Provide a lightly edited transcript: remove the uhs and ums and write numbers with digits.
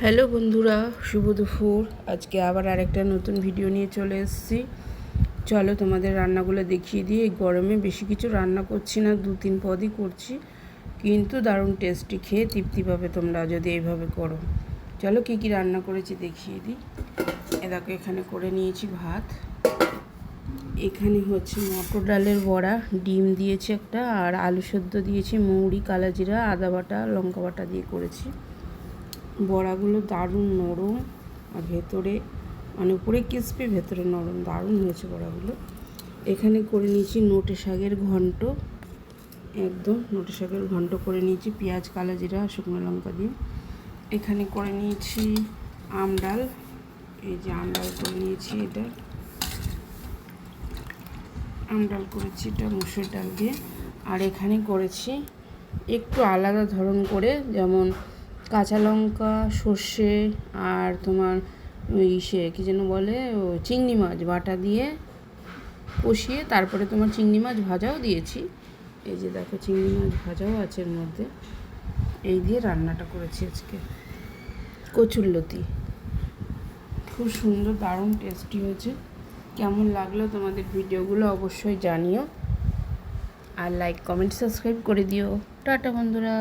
Hello বন্ধুরা, শুভ দুপুর। আজকে আবার আরেকটা নতুন ভিডিও নিয়ে চলে এসেছি। চলো তোমাদের রান্নাগুলো দেখিয়ে দিই। এই গরমে বেশি কিছু রান্না করছি না, 2-3 পদই করছি, কিন্তু দারুণ টেস্টি, খেয়ে তৃপ্তি পাবে তোমরা যদি এইভাবে করো। চলো কী কী রান্না করেছি দেখিয়ে দিই। দেখো, এখানে করে নিয়েছি ভাত, এখানে হচ্ছে মটর ডালের বড়া, ডিম দিয়েছি একটা, আর আলু সেদ্ধ দিয়েছি, মৌরি, কালাজিরা, আদা বাটা, লঙ্কা বাটা দিয়ে করেছি। বড়াগুলো দারুণ নরম, আর ভেতরে উপরে ক্রিসপি, ভেতরে নরম, দারুণ হয়েছে বড়াগুলো। এখানে করে নিয়েছি নোটে শাকের ঘন্ট, একদম নোটে শাকের ঘন্ট করে নিয়েছি পেঁয়াজ, কালাজিরা, শুকনো লঙ্কা দিয়ে। এখানে করে নিয়েছি আমডাল, এই যে আমডাল করে নিয়েছি, এটা আমডাল করেছি, এটা মুসুর ডাল দিয়ে। আর এখানে করেছি একটু আলাদা ধরন করে, যেমন কাঁচা লঙ্কা, সর্ষে, আর তোমার কী যেন বলে, চিংড়ি মাছ বাটা দিয়ে কষিয়ে তারপরে তোমার চিংড়ি মাছ ভাজাও দিয়েছি। এই যে দেখো, চিংড়ি মাছ ভাজাও আছে এর মধ্যে। এই দিয়ে রান্নাটা করেছি আজকে। কচুরলতি খুব সুন্দর, দারুণ টেস্টি হয়েছে। কেমন লাগলো তোমাদের ভিডিওগুলো অবশ্যই জানিও, আর লাইক, কমেন্ট, সাবস্ক্রাইব করে দিও। টাটা বন্ধুরা।